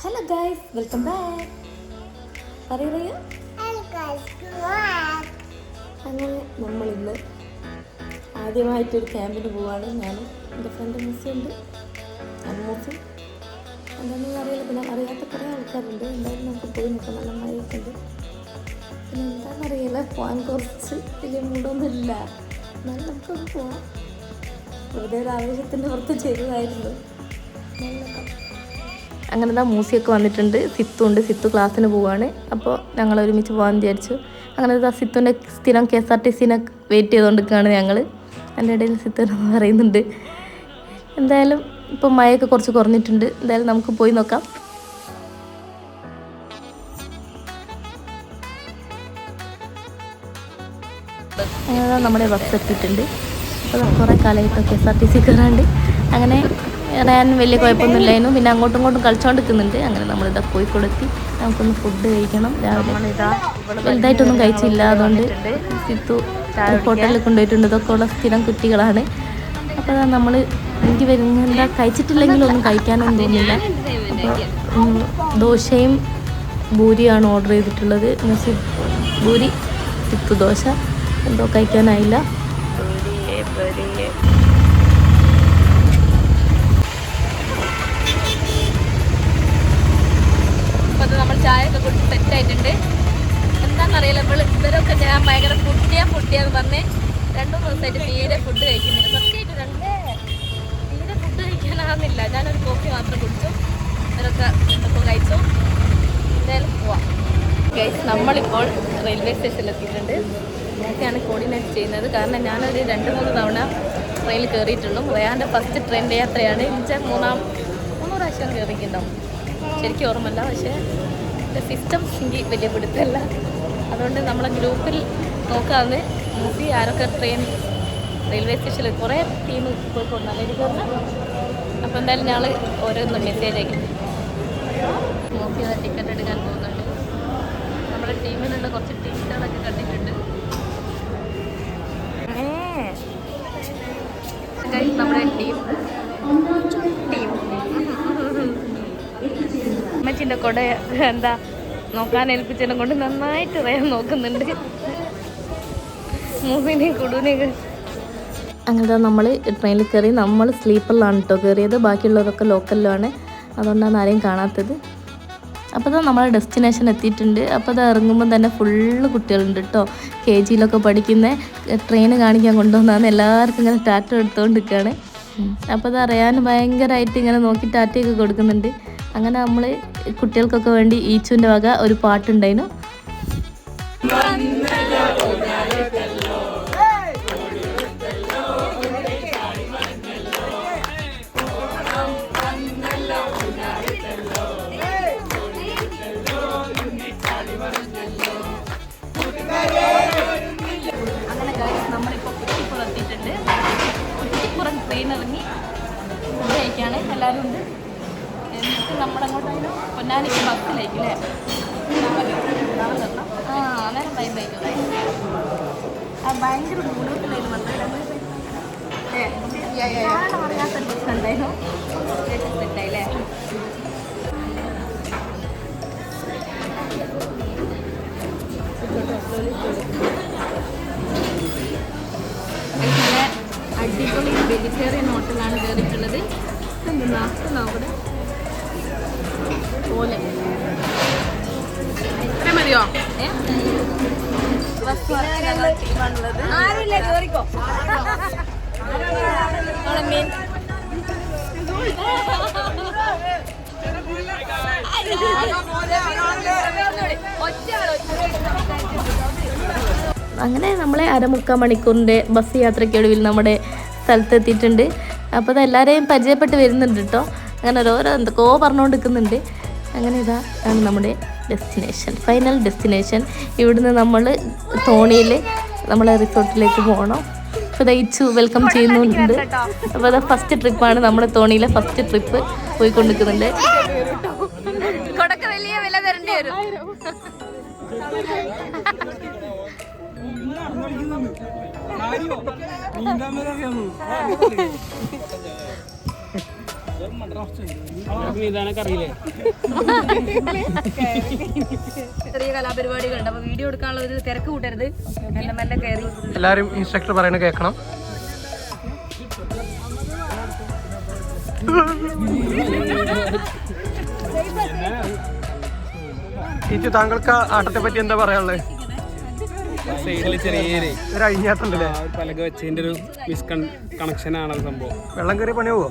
Hello guys, welcome back. പറയുക. അങ്ങനെ നമ്മളിന്ന് ആദ്യമായിട്ടൊരു ക്യാമ്പിന് പോവാണ്. ഞാനും എൻ്റെ ഫ്രണ്ട് മൂസിയുണ്ട്. മൂസി എന്താണെന്ന് അറിയില്ല, പിന്നെ അറിയാത്ത കുറേ ആൾക്കാരുണ്ട്. എന്തായാലും നമുക്ക് പോയി നോക്കാം. നല്ല മഴയൊക്കെയുണ്ട്. പിന്നെ എന്താണെന്നറിയില്ല, പോകാൻ കുറച്ച് വലിയ മൂടൊന്നുമില്ല. എന്നാലും നമുക്കൊന്ന് പോവാം. വെറുതെ ഒരു ആവേശത്തിൻ്റെ പുറത്ത് ചെയ്തതായിരുന്നു. അങ്ങനെ എന്താ മൂസിയൊക്കെ വന്നിട്ടുണ്ട്. സിത്തുണ്ട്. സിത്തു ക്ലാസ്സിന് പോവാണ്. അപ്പോൾ ഞങ്ങൾ ഒരുമിച്ച് പോകാൻ വിചാരിച്ചു. അങ്ങനെ എന്താ സിത്തുവിൻ്റെ സ്ഥിരം KSRTCനെ വെയിറ്റ് ചെയ്തുകൊണ്ടിരിക്കുകയാണ് ഞങ്ങൾ. എൻ്റെ ഇടയിൽ സിത്തു എന്ന് പറയുന്നുണ്ട്. എന്തായാലും ഇപ്പം മഴയൊക്കെ കുറച്ച് കുറഞ്ഞിട്ടുണ്ട്. എന്തായാലും നമുക്ക് പോയി നോക്കാം. അങ്ങനെ നമ്മുടെ ബസ് എത്തിയിട്ടുണ്ട്. അപ്പോൾ കുറേ കാലമായിട്ട് KSRTC കയറാണ്ട്. അങ്ങനെ കയറാൻ വലിയ കുഴപ്പമൊന്നുമില്ലായിരുന്നു. പിന്നെ അങ്ങോട്ടും ഇങ്ങോട്ടും കളിച്ചോണ്ട് നിൽക്കുന്നുണ്ട്. അങ്ങനെ നമ്മളിതാ കോഴിക്കോടെത്തി. നമുക്കൊന്ന് ഫുഡ് കഴിക്കണം. രാവിലെ വലുതായിട്ടൊന്നും കഴിച്ചില്ല. അതുകൊണ്ട് സിത്തു ഹോട്ടലിൽ കൊണ്ടുപോയിട്ടുണ്ട്. ഇതൊക്കെ ഉള്ള സ്ഥിരം കുട്ടികളാണ്. അപ്പോൾ നമ്മൾ എനിക്ക് വരുന്ന കഴിച്ചിട്ടില്ലെങ്കിലും ഒന്നും കഴിക്കാനൊന്നും തോന്നില്ല. അപ്പോൾ ദോശയും പൂരിയാണ് ഓർഡർ ചെയ്തിട്ടുള്ളത്. പൂരി, സിത്തു ദോശ. എന്തോ കഴിക്കാനായില്ല. അപ്പോൾ നമ്മൾ ചായയൊക്കെ കുടിച്ച് സെറ്റായിട്ടുണ്ട്. എന്താണെന്നറിയില്ല, ഇവരൊക്കെ ഞാൻ ഭയങ്കര ഫുഡിയാന്ന് പറഞ്ഞ് 2-3 ദിവസമായിട്ട് തീരെ ഫുഡ് കഴിക്കുന്നില്ല. സത്യമായിട്ട് തീരെ ഫുഡ് കഴിക്കാനാകുന്നില്ല. ഞാനൊരു കോഫി മാത്രം കുടിച്ചു. ഇവരൊക്കെ എന്തൊക്കെ കഴിച്ചു. എന്തായാലും പോവാം. ഗൈസ്, നമ്മളിപ്പോൾ റെയിൽവേ സ്റ്റേഷനിൽ എത്തിയിട്ടുണ്ട്. നേരത്തെയാണ് കോർഡിനേറ്റ് ചെയ്യുന്നത്. കാരണം ഞാനൊരു 2-3 തവണ ട്രെയിനിൽ കയറിയിട്ടുള്ളൂ. റയാൻ്റെ ഫസ്റ്റ് ട്രെയിനിൻ്റെ യാത്രയാണ്. എനിക്ക് 3 പ്രാവശ്യം കയറിയിട്ടുണ്ടാവും. ശരിക്കും ഓർമ്മയില്ല. പക്ഷേ എൻ്റെ സിസ്റ്റംസ് എനിക്ക് വലിയ പിടുത്തമല്ല. അതുകൊണ്ട് നമ്മളെ ഗ്രൂപ്പിൽ നോക്കാമെന്ന് മൂസി ആരൊക്കെ റെയിൽവേ സ്റ്റേഷനിൽ കുറേ ടീം പോയിക്കൊണ്ട് നല്ല രീതി പറഞ്ഞാൽ. അപ്പോൾ എന്തായാലും ഞങ്ങൾ ഓരോന്നും മെസ്സേജ് അയക്കും. മൂസി ടിക്കറ്റ് എടുക്കാൻ പോകുന്നുണ്ട്. നമ്മുടെ ടീമിലുള്ള കുറച്ച് ടീമുകളൊക്കെ കണ്ടിട്ടുണ്ട്. നമ്മുടെ ടീം അമ്മച്ചിൻ്റെ കൊട എന്താ നോക്കാൻ ഏൽപ്പിച്ചതിനെ കൊണ്ട് നന്നായിട്ട് പറയാൻ നോക്കുന്നുണ്ട്. മൂവിനെയും കുടുവിനെയൊക്കെ. അങ്ങനെ നമ്മൾ ട്രെയിനിൽ കയറി. നമ്മൾ സ്ലീപ്പറിലാണ് കേട്ടോ കയറിയത്. ബാക്കിയുള്ളവരൊക്കെ ലോക്കലിലാണ്. അതുകൊണ്ടാണ് ആരെയും കാണാത്തത്. അപ്പോൾ ഇതാ നമ്മളെ ഡെസ്റ്റിനേഷൻ എത്തിയിട്ടുണ്ട്. അപ്പോൾ അത് ഇറങ്ങുമ്പോൾ തന്നെ ഫുള്ള് കുട്ടികളുണ്ട് കേട്ടോ. KGയിലൊക്കെ പഠിക്കുന്ന ട്രെയിൻ കാണിക്കാൻ കൊണ്ടുവന്നാണ്. എല്ലാവർക്കും ഇങ്ങനെ ടാറ്റ എടുത്തുകൊണ്ട് നിൽക്കുകയാണ്. അപ്പോൾ അത് അറിയാൻ ഭയങ്കരമായിട്ട് ഇങ്ങനെ നോക്കി ടാറ്റയൊക്കെ കൊടുക്കുന്നുണ്ട്. അങ്ങനെ നമ്മൾ കുട്ടികൾക്കൊക്കെ വേണ്ടി ഈച്ചുവിൻ്റെ വക ഒരു പാട്ടുണ്ടായിരുന്നു. അങ്ങനെ ഗൈസ്, നമ്മളിപ്പോൾ കുറ്റിപ്പുറം എത്തിയിട്ടുണ്ട്. കുറ്റിപ്പുറം ട്രെയിൻ ഇറങ്ങി ഫുഡ് കഴിക്കുകയാണ്. എല്ലാവരും ഉണ്ട്. എന്നിട്ട് നമ്മളങ്ങോട്ടായാലും പൊന്നാനിക്ക് ബസ്സിലേക്ക് അല്ലേ നാളെ തരണം. അന്നേരം ടൈമായിരിക്കും. ഭയങ്കര ബുദ്ധിമുട്ടിലായിരുന്നു വന്നത്. അറിയാത്തൊരു പ്രശ്നം ഉണ്ടായിരുന്നു. സെറ്റായില്ലേ? നല്ല അടിപൊളി വെജിറ്റേറിയൻ ഹോട്ടലാണ് കയറിയിട്ടുള്ളത്. എന്താ നോക്കട്ടെ പോലെ ഇത്ര മതിയോ? ടീമാണുള്ളത്. മീൻ അങ്ങനെ നമ്മളെ 1/4 മണിക്കൂറിൻ്റെ ബസ് യാത്രയ്ക്കൊടുവിൽ നമ്മുടെ സ്ഥലത്തെത്തിയിട്ടുണ്ട്. അപ്പോൾ അത് എല്ലാവരെയും പരിചയപ്പെട്ട് വരുന്നുണ്ട് കേട്ടോ. അങ്ങനെ ഓരോരോ എന്തൊക്കെയോ പറഞ്ഞുകൊണ്ട് നിൽക്കുന്നുണ്ട്. അങ്ങനെ ഇതാ ആണ് നമ്മുടെ ഡെസ്റ്റിനേഷൻ, ഫൈനൽ ഡെസ്റ്റിനേഷൻ. ഇവിടുന്ന് നമ്മൾ തോണിയിൽ നമ്മളെ റിസോർട്ടിലേക്ക് പോകണം. അപ്പോൾ ദയിച്ചു വെൽക്കം ചെയ്യുന്നുണ്ട്. അപ്പോൾ അത് ഫസ്റ്റ് ട്രിപ്പാണ്. നമ്മുടെ തോണിയിലെ ഫസ്റ്റ് ട്രിപ്പ് പോയിക്കൊണ്ടിരിക്കുന്നുണ്ട്. വലിയ വില തരേണ്ടി വരും. നീന്താൻ ഇതാണറിയില്ലേ ചെറിയ കലാപരിപാടികളുണ്ട്. അപ്പൊ വീഡിയോ എടുക്കാനുള്ള ഒരു തിരക്ക് കൂട്ടരുത്. മെല്ലെ മെല്ലെ കയറി എല്ലാരും ഇൻസ്ട്രക്ടർ പറയുന്നത് കേൾക്കണം. ടീച്ചർ, താങ്കൾക്ക് ആട്ടത്തെ പറ്റി എന്താ പറയാനുള്ളത്? സൈഡില് ചെറിയൊരു അഴിഞ്ഞാട്ടുണ്ടല്ലേ? പലക വെച്ചതിന്റെ ഒരു കണക്ഷൻ ആണ് സംഭവം. വെള്ളം കയറി പണിയാവോ?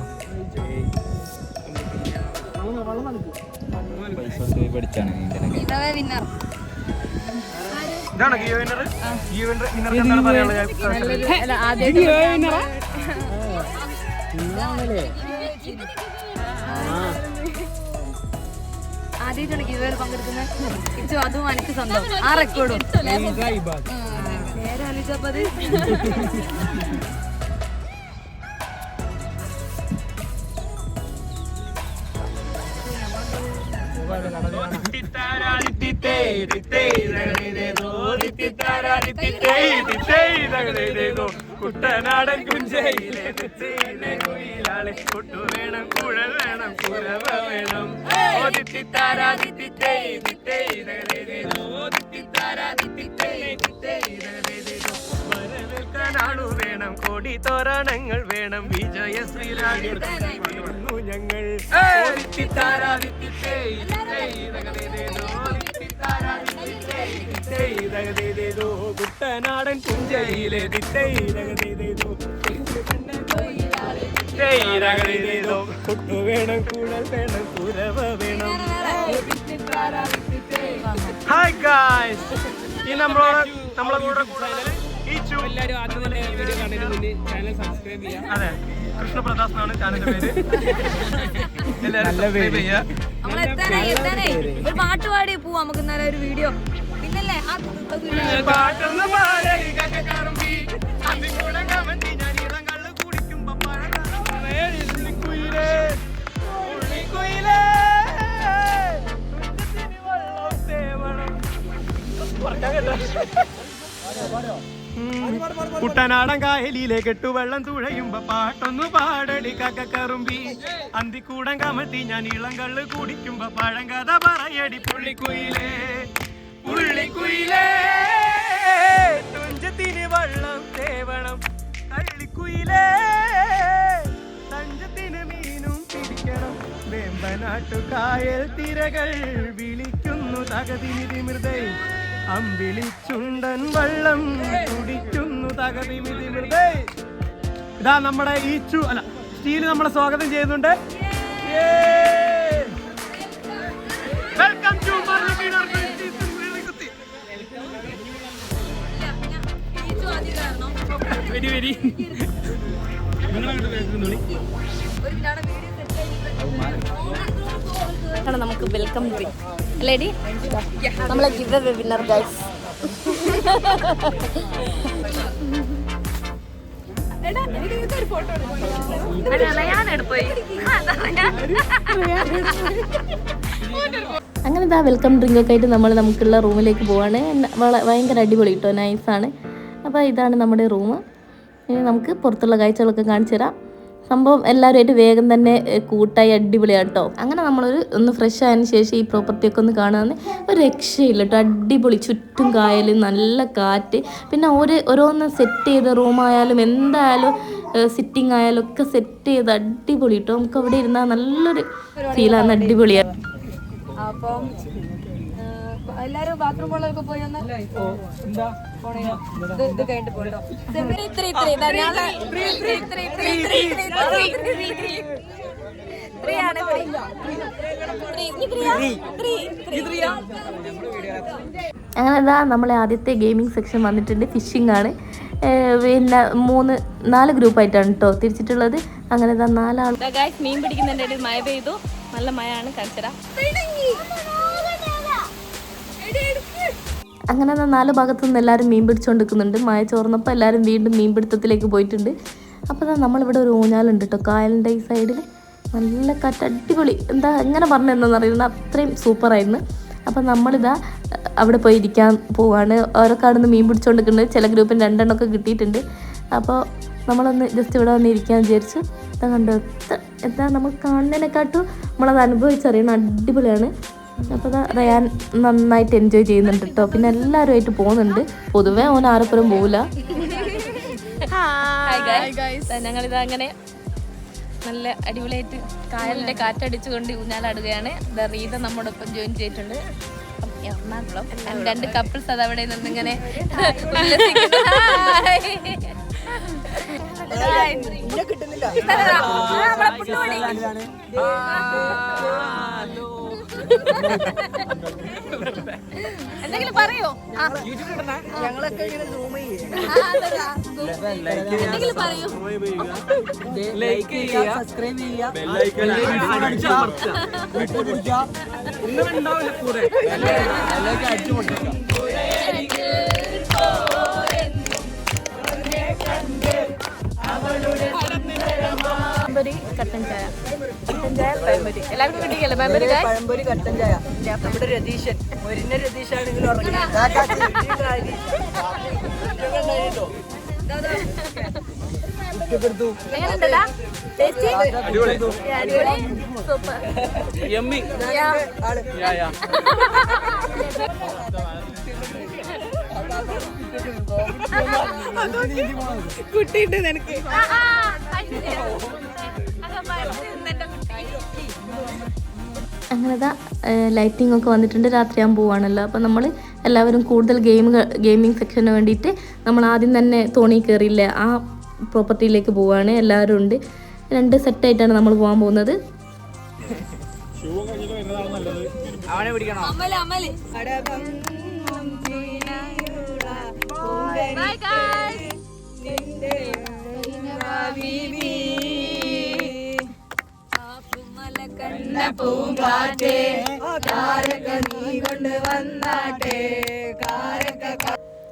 ഇതാണ് ഗിയോ വിന്നർ. ഗിയോ വിന്നർക്ക് എന്താണ് പറയാനുള്ളത്? ആദ്യമായിട്ടാണ് ഗിവേയിൽ പങ്കെടുക്കുന്നത്. അതും എനിക്ക് സ്വന്തം ആ റെക്കോർഡും നേരെ ആലോചിച്ചപ്പത്. കുട്ടനാടൻ കുഞ്ചയിലെ കൊട്ടു വേണം, കുഴൽ വേണം, കുരവ വേണം. വരവേൽക്കാനാണു വേണം, കോടി തോരണങ്ങൾ വേണം, വിജയശ്രീലാടി ഞങ്ങൾ. കുട്ടനാടൻ പുഞ്ചയിലെ കൊട്ടു വേണം, കൂടൽ വേണം, കുരവ വേണം. ഹായ് ഗായ്സ്, ഈ നമ്മളെ കൂടെ എല്ലാവരും ആദ്യം തന്നെ ഈ വീഡിയോ കാണുന്നതിന് മുന്നേ ചാനൽ സബ്സ്ക്രൈബ് ചെയ്യാം. അതെ, കൃഷ്ണപ്രദാസ് എന്നാണ് ചാനലിന്റെ പേര്. എല്ലാവരും സബ്സ്ക്രൈബ് ചെയ്യുക. ഒരു പാട്ട് പാടി പോവാ നമുക്ക് ഇന്നലെ ഒരു വീഡിയോ. പിന്നല്ലേ പാട്ടൊന്ന് പാടി കുട്ടനാടൻ കായലിലെ കെട്ടുവെള്ളം തുഴയുമ്പോ പാട്ടൊന്നു പാടടി കക്കറുമ്പി. അന്തിക്കൂടം കമത്തി ഞാൻ ഇളം കള്ള് കുടിക്കുമ്പോ പഴങ്കഥ പറയടി പുള്ളിക്കുയിലേ. പുള്ളിക്കുയിലേ തുഞ്ചത്തിന് വെള്ളം തേവണം, കള്ളിക്കുയിലേ തഞ്ചത്തിന് മീനും പിടിക്കണം. വേമ്പനാട്ടു കായൽ തിരകൾ വിളിക്കുന്നു തകതിമിതി മൃദൈ. അമ്പിളിച്ചുണ്ടൻ വെള്ളം കുടിക്കുന്നു തകതിമിതി മൃദൈ. ഇതാ നമ്മുടെ സ്റ്റീല് നമ്മളെ സ്വാഗതം ചെയ്യുന്നുണ്ട്. വെൽക്കം ടു നമുക്ക് വെൽക്കം ഡ്രിങ്ക് അല്ലേടി, നമ്മളെ ഗിവ് അവേ വിന്നർ ഗൈസ്. അങ്ങനെ ഇതാ വെൽക്കം ഡ്രിങ്ക് ഒക്കെ ആയിട്ട് നമുക്കുള്ള റൂമിലേക്ക് പോവാണ്. ഭയങ്കര അടിപൊളി കേട്ടോ, നൈസാണ്. അപ്പോൾ ഇതാണ് നമ്മുടെ റൂം. ഇനി നമുക്ക് പുറത്തുള്ള കാഴ്ചകളൊക്കെ കാണിച്ചു തരാം. സംഭവം എല്ലാവരുമായിട്ട് വേഗം തന്നെ കൂട്ടായി അടിപൊളിയാണ് കേട്ടോ. അങ്ങനെ ഒന്ന് ഫ്രഷ് ആയതിന് ശേഷം ഈ പ്രോപ്പർട്ടിയൊക്കെ ഒന്ന് കാണുകയെന്ന് ഒരു രക്ഷയില്ല കേട്ടോ. അടിപൊളി, ചുറ്റും കായൽ, നല്ല കാറ്റ്, പിന്നെ ഓരോന്ന് സെറ്റ് ചെയ്ത റൂമായാലും എന്തായാലും സിറ്റിംഗ് ആയാലും ഒക്കെ സെറ്റ് ചെയ്ത് അടിപൊളി കേട്ടോ. നമുക്ക് അവിടെ ഇരുന്നാൽ നല്ലൊരു ഫീലാണ്, അടിപൊളിയാണ്. അപ്പം എല്ലാരും ബാത്റൂം പോളൊക്കെ പോയി ഇത് കഴിഞ്ഞിട്ട് പോട്ടോ. അങ്ങനെ ഇതാ നമ്മളെ ആദ്യത്തെ ഗെയിമിംഗ് സെക്ഷൻ വന്നിട്ടുണ്ട്. ഫിഷിംഗ് ആണ്. പിന്നെ 4 ഗ്രൂപ്പായിട്ടാണ് കേട്ടോ തിരിച്ചിട്ടുള്ളത്. അങ്ങനെ ഇതാ 4 ആൾ മീൻ പിടിക്കുന്നതിൻ്റെ മഴ പെയ്തു. നല്ല മഴയാണ്. കാണിച്ചരാ. അങ്ങനെ 4 ഭാഗത്തുനിന്ന് എല്ലാവരും മീൻ പിടിച്ചുകൊണ്ടിരിക്കുന്നുണ്ട്. മഴ ചോർന്നപ്പോൾ എല്ലാവരും വീണ്ടും മീൻ പിടുത്തത്തിലേക്ക് പോയിട്ടുണ്ട്. അപ്പോൾ നമ്മളിവിടെ ഒരു ഊഞ്ഞാലുണ്ട് കേട്ടോ കായലിൻ്റെ ഈ സൈഡിൽ. നല്ല കാറ്റ്, അടിപൊളി. എങ്ങനെ പറഞ്ഞിരുന്നെന്ന് അറിയുന്നത് അത്രയും സൂപ്പറായിരുന്നു. അപ്പോൾ നമ്മളിതാ അവിടെ പോയി ഇരിക്കാൻ പോവാണ്. ഓരോ കാടുന്ന് മീൻ പിടിച്ചുകൊണ്ടിരിക്കുന്നുണ്ട്. ചില ഗ്രൂപ്പിന് 2 എണ്ണമൊക്കെ കിട്ടിയിട്ടുണ്ട്. അപ്പോൾ നമ്മളൊന്ന് ജസ്റ്റ് ഇവിടെ വന്ന് ഇരിക്കാൻ വിചാരിച്ചു. കണ്ടോ എന്താ നമ്മൾ കാണുന്നതിനെക്കാട്ടും നമ്മളത് അനുഭവിച്ചറിയണം, അടിപൊളിയാണ്. അപ്പോൾ റയാൻ നന്നായിട്ട് എൻജോയ് ചെയ്യുന്നുണ്ട് കേട്ടോ. പിന്നെ എല്ലാവരുമായിട്ട് പോകുന്നുണ്ട്. പൊതുവേ ഓൻ ആരപ്പുറം പോവില്ല. ഞങ്ങളിത് അങ്ങനെ നല്ല അടിപൊളിയായിട്ട് കായലിൻ്റെ കാറ്റടിച്ചുകൊണ്ട് ഊഞ്ഞാലാടുകയാണ്. റീത നമ്മോടൊപ്പം ജോയിൻ ചെയ്തിട്ടുണ്ട്. എറണാകുളം 2 കപ്പിൾസ് അത് അവിടെ നിന്നിങ്ങനെ എന്തെങ്കിലും പറയോ? എന്തെങ്കിലും പറയൂ. കട്ടൻ ചായ, പഴംപൊരി എല്ലാവർക്കും കിട്ടിയല്ലേ? പഴംപൊരി കട്ടൻ ചായ. നമ്മുടെ രതീശൻ രതീഷാണെങ്കിലും കുട്ടിയുണ്ട് നിനക്ക്. അങ്ങനെതാ ലൈറ്റിംഗ് ഒക്കെ വന്നിട്ടുണ്ട്. രാത്രിയാകുമ്പോൾ പോവാണല്ലോ. അപ്പോൾ നമ്മൾ എല്ലാവരും കൂടുതൽ ഗെയിമിംഗ് സെക്ഷന് വേണ്ടിയിട്ട് നമ്മൾ ആദ്യം തന്നെ തോണി കയറിയില്ലേ, ആ പ്രോപ്പർട്ടിയിലേക്ക് പോവുകയാണ്. എല്ലാവരും ഉണ്ട്. 2 സെറ്റായിട്ടാണ് നമ്മൾ പോകാൻ പോകുന്നത്.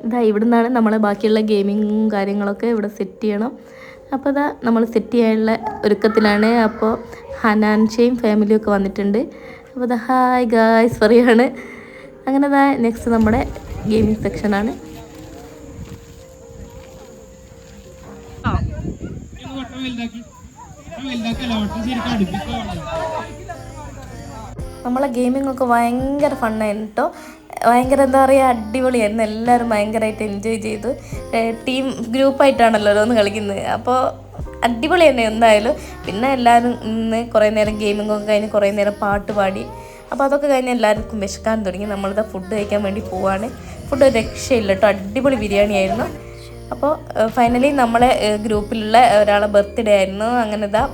ഇതാ ഇവിടുന്നാണ് നമ്മളെ ബാക്കിയുള്ള ഗെയിമിങ്ങും കാര്യങ്ങളൊക്കെ ഇവിടെ സെറ്റ് ചെയ്യണം. അപ്പോൾ ഇതാ നമ്മൾ സെറ്റ് ചെയ്യാനുള്ള ഒരുക്കത്തിലാണ്. അപ്പോൾ ഹനാൻഷയും ഫാമിലിയും ഒക്കെ വന്നിട്ടുണ്ട്. അപ്പോൾ ഇതാ ഹായ് ഗായ്സ് പറയാണ്. അങ്ങനെ ഇതാ നെക്സ്റ്റ് നമ്മുടെ ഗെയിമിംഗ് സെക്ഷനാണ്. നമ്മളെ ഗെയിമിംഗ് ഒക്കെ ഭയങ്കര ഫണ്ണായിരുന്നു കേട്ടോ. ഭയങ്കര എന്താ പറയുക, അടിപൊളിയായിരുന്നു. എല്ലാവരും ഭയങ്കരമായിട്ട് എൻജോയ് ചെയ്തു. ടീം ഗ്രൂപ്പായിട്ടാണല്ലോ ഓരോന്ന് കളിക്കുന്നത്. അപ്പോൾ അടിപൊളി തന്നെ എന്തായാലും. പിന്നെ എല്ലാവരും ഇന്ന് കുറേ നേരം ഗെയിമിങ്ങൊക്കെ കഴിഞ്ഞ് കുറേ നേരം പാട്ട് പാടി. അപ്പോൾ അതൊക്കെ കഴിഞ്ഞ് എല്ലാവർക്കും വിശക്കാൻ തുടങ്ങി. നമ്മളിതാ ഫുഡ് കഴിക്കാൻ വേണ്ടി പോവാണ്. ഫുഡ് രക്ഷയില്ല കേട്ടോ, അടിപൊളി ബിരിയാണി ആയിരുന്നു. അപ്പോൾ ഫൈനലി നമ്മളെ ഗ്രൂപ്പിലുള്ള ഒരാളെ ബർത്ത്ഡേ ആയിരുന്നു. അങ്ങനെ ഇതാ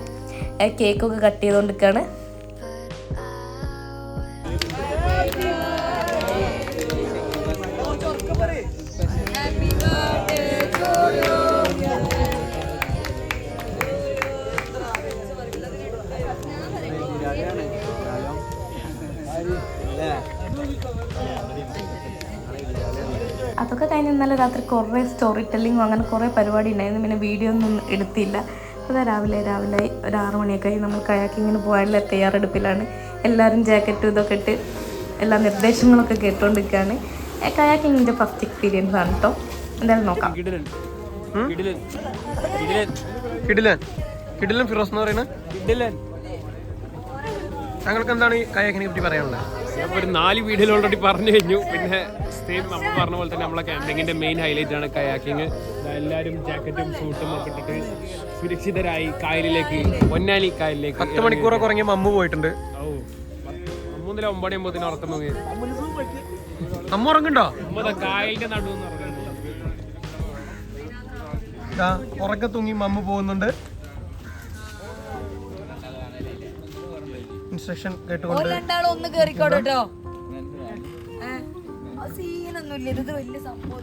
കേക്കൊക്കെ കട്ട് ചെയ്തുകൊണ്ടിരിക്കുകയാണ്. അതൊക്കെ കഴിഞ്ഞ് ഇന്നലെ രാത്രി കുറേ സ്റ്റോറി ടെല്ലിങ്ങും അങ്ങനെ കുറേ പരിപാടി ഉണ്ടായിരുന്നു. പിന്നെ വീഡിയോ ഒന്നും എടുത്തില്ല. അപ്പോൾ രാവിലെ ഒരു 6 മണിയൊക്കെ ആയി. നമ്മൾ കയാക്കിങ്ങിന് പോകാനുള്ള തയ്യാറെടുപ്പിലാണ്. എല്ലാവരും ജാക്കറ്റും ഇതൊക്കെ ഇട്ട് എല്ലാ നിർദ്ദേശങ്ങളൊക്കെ കേട്ടുകൊണ്ടിരിക്കുകയാണ്. കയാക്കിങ്ങിൻ്റെ ഫസ്റ്റ് എക്സ്പീരിയൻസ് ആണ് കേട്ടോ. എന്തായാലും നോക്കാം. കിടിലൻ ഫിറോസ് എന്ന് പറയുന്നത്. താങ്കൾക്ക് എന്താണ് ഈ കയാക്കിനെ പറ്റി പറയാനുള്ളത്? ഒരു 4 വീഡിയോയിൽ ഓൾറെഡി പറഞ്ഞു കഴിഞ്ഞു. പിന്നെ സെയിം നമ്മൾ പറഞ്ഞ പോലെ തന്നെ നമ്മളെ ക്യാമ്പിങ്ങിന്റെ മെയിൻ ഹൈലൈറ്റ് ആണ് കയാക്കിങ്. എല്ലാവരും ജാക്കറ്റും സൂട്ടും ഒക്കെ ഇട്ടിട്ട് സുരക്ഷിതരായി കായലിലേക്ക്, പൊന്നാനി കായലിലേക്ക് 10 മണിക്കൂറൊക്കെ ഉറങ്ങി മമ്മു പോയിട്ടുണ്ട്. അമ്മ 9:09 ഉറക്കം നോക്കി. അമ്മ ഉറങ്ങുണ്ടോ? കായലിന്റെ നടുവെന്ന് പറയുന്നത് ഉറക്ക തൂങ്ങി മമ്മു പോകുന്നുണ്ട്. ഇൻസ്ട്രക്ഷൻ കേട്ടുകൊണ്ട് ഒന്ന് കേറിക്കോട്ടോ. സീനൊന്നുമില്ല, ഇത് വലിയ സംഭവം.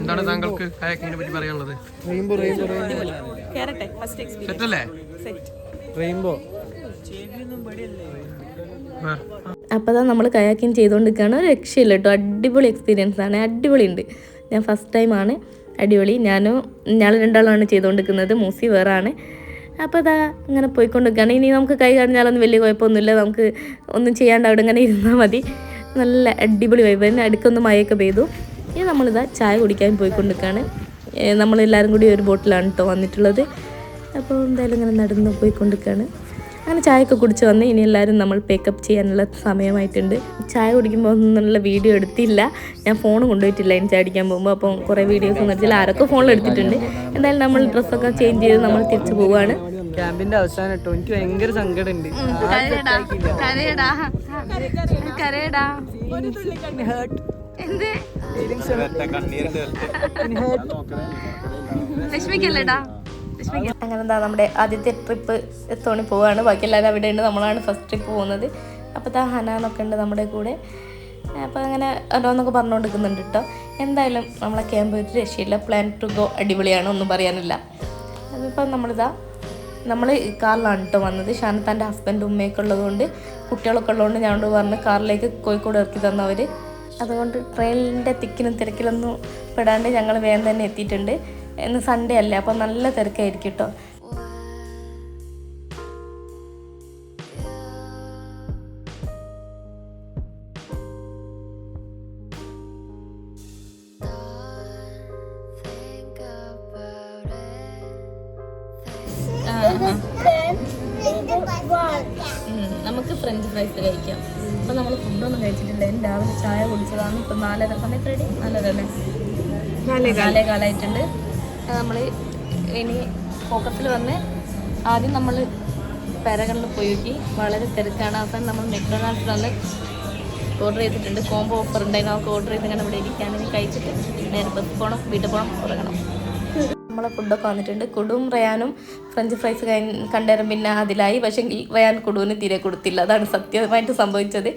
എന്താണ് താങ്കൾക്ക് കയാക്കിങ്ങിനെ പറ്റി പറയാനുള്ളത്? സെറ്റല്ലേ? അപ്പോൾ നമ്മൾ കയാക്കിങ് ചെയ്തുകൊണ്ടിരിക്കുകയാണ്. ഒരു രക്ഷയില്ല കേട്ടോ, അടിപൊളി എക്സ്പീരിയൻസ് ആണ്, അടിപൊളി ഉണ്ട്. ഞാൻ ഫസ്റ്റ് ടൈമാണ് അടിപൊളി. ഞങ്ങൾ രണ്ടാളാണ് ചെയ്തുകൊണ്ടിരിക്കുന്നത്, മൂസി വേറെ ആണ്. അപ്പോൾ അതാ ഇങ്ങനെ പോയിക്കൊണ്ടിരിക്കുകയാണ്. ഇനി നമുക്ക് കൈ കാണിഞ്ഞാലൊന്നും വലിയ കുഴപ്പമൊന്നുമില്ല, നമുക്ക് ഒന്നും ചെയ്യാണ്ട് അവിടെ ഇങ്ങനെ ഇരുന്നാൽ മതി. നല്ല അടിപൊളി വൈബ്. തന്നെ അടുക്കൊന്ന് മഴയൊക്കെ പെയ്തു. ഇനി നമ്മളിതാ ചായ കുടിക്കാൻ പോയിക്കൊണ്ടിരിക്കുകയാണ്. നമ്മളെല്ലാവരും കൂടി ഒരു ബോട്ടിലാണ് കേട്ടോ വന്നിട്ടുള്ളത്. അപ്പോൾ എന്തായാലും ഇങ്ങനെ നടന്ന് പോയിക്കൊണ്ടിരിക്കുകയാണ്. അങ്ങനെ ചായയൊക്കെ കുടിച്ച് വന്ന് ഇനി എല്ലാവരും നമ്മൾ പേക്കപ്പ് ചെയ്യാനുള്ള സമയമായിട്ടുണ്ട്. ചായ കുടിക്കുമ്പോൾ ഒന്നുള്ള വീഡിയോ എടുത്തില്ല, ഞാൻ ഫോൺ കൊണ്ടുപോയിട്ടില്ല ഇനി ചായ അടിക്കാൻ പോകുമ്പോൾ. അപ്പം കുറേ വീഡിയോസ് ഒന്നും എടുത്തില്ല, ആരൊക്കെ ഫോണിൽ എടുത്തിട്ടുണ്ട്. എന്തായാലും നമ്മൾ ഡ്രസ്സൊക്കെ ചേഞ്ച് ചെയ്ത് നമ്മൾ തിരിച്ചു പോവുകയാണ്. ക്യാമ്പിന്റെ അവസാനം കേട്ടോ, എനിക്ക് ഭയങ്കര സങ്കടമുണ്ട്. അങ്ങനെ എന്താ നമ്മുടെ ആദ്യത്തെ ട്രിപ്പ് തോണി പോവാണ്. ബാക്കി എല്ലാവരും അവിടെ ഉണ്ട്, നമ്മളാണ് ഫസ്റ്റ് ട്രിപ്പ് പോകുന്നത്. അപ്പോൾ ഹനാന്നൊക്കെ ഉണ്ട് നമ്മുടെ കൂടെ. അപ്പോൾ അങ്ങനെ ഓരോന്നൊക്കെ പറഞ്ഞുകൊണ്ടിരിക്കുന്നുണ്ട് കേട്ടോ. എന്തായാലും നമ്മളെ ക്യാമ്പ് ഒരു രക്ഷയില്ല, പ്ലാൻ ടു ഗോ അടിപൊളിയാണ്, ഒന്നും പറയാനില്ല. അതിപ്പോൾ നമ്മൾ കാറിലാണ് കേട്ടോ വന്നത്. ഷാനത്താൻ്റെ ഹസ്ബൻഡ് ഉമ്മയൊക്കെ ഉള്ളതുകൊണ്ട് കുട്ടികളൊക്കെ ഉള്ളതുകൊണ്ട് ഞാനോട് പറഞ്ഞ് കാറിലേക്ക് കോഴിക്കോട് ഇറക്കി തന്നവർ. അതുകൊണ്ട് ട്രെയിനിൻ്റെ തിക്കിനും തിരക്കിലൊന്നും പെടാണ്ട് ഞങ്ങൾ വേഗം തന്നെ എത്തിയിട്ടുണ്ട്. ഇന്ന് സൺഡേ അല്ലേ, അപ്പോൾ നല്ല തിരക്കായിരിക്കും കേട്ടോ. നമുക്ക് ഫ്രഞ്ച് ഫ്രൈസ് കഴിക്കാം. അപ്പോൾ നമ്മൾ ഫുഡൊന്നും കഴിച്ചിട്ടില്ല. രാവിലെ ചായ കുടിച്ചതാണ്. ഇപ്പം 4:30 സമയത്ത് റെഡി, 4:30 കാലമായിട്ടുണ്ട്. നമ്മൾ ഇനി ഫോക്കസിൽ വന്ന് ആദ്യം നമ്മൾ പെരകളിൽ പോയി നോക്കി, വളരെ തിരക്കാണ്. അവസാനം നമ്മൾ മെക്ഡൊണാൾഡ്സിൽ വന്ന് ഓർഡർ ചെയ്തിട്ടുണ്ട്. കോംബോ ഓഫർ ഉണ്ടായി, നമുക്ക് ഓർഡർ ചെയ്ത് ഇങ്ങനെ ഇവിടെ ഇരിക്കുകയാണെങ്കിൽ കഴിച്ചിട്ട് നേരെ ബസ് പോകണം, വീട്ടിൽ പോകണം, ഉറങ്ങണം. നമ്മളെ ഫുഡൊക്കെ വന്നിട്ടുണ്ട്. കുടും റയാനും ഫ്രഞ്ച് ഫ്രൈസ് കണ്ടേരം പിന്നെ അതിലായി. പക്ഷേ റയാൻ കുടുവിന് തീരെ കൊടുത്തില്ല, അതാണ് സത്യമായിട്ട് സംഭവിച്ചത്.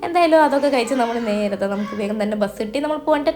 എന്തായാലും അതൊക്കെ കഴിച്ച് നമ്മൾ നേരത്തെ നമുക്ക് വേഗം തന്നെ ബസ് കിട്ടി. നമ്മൾ പോകേണ്ട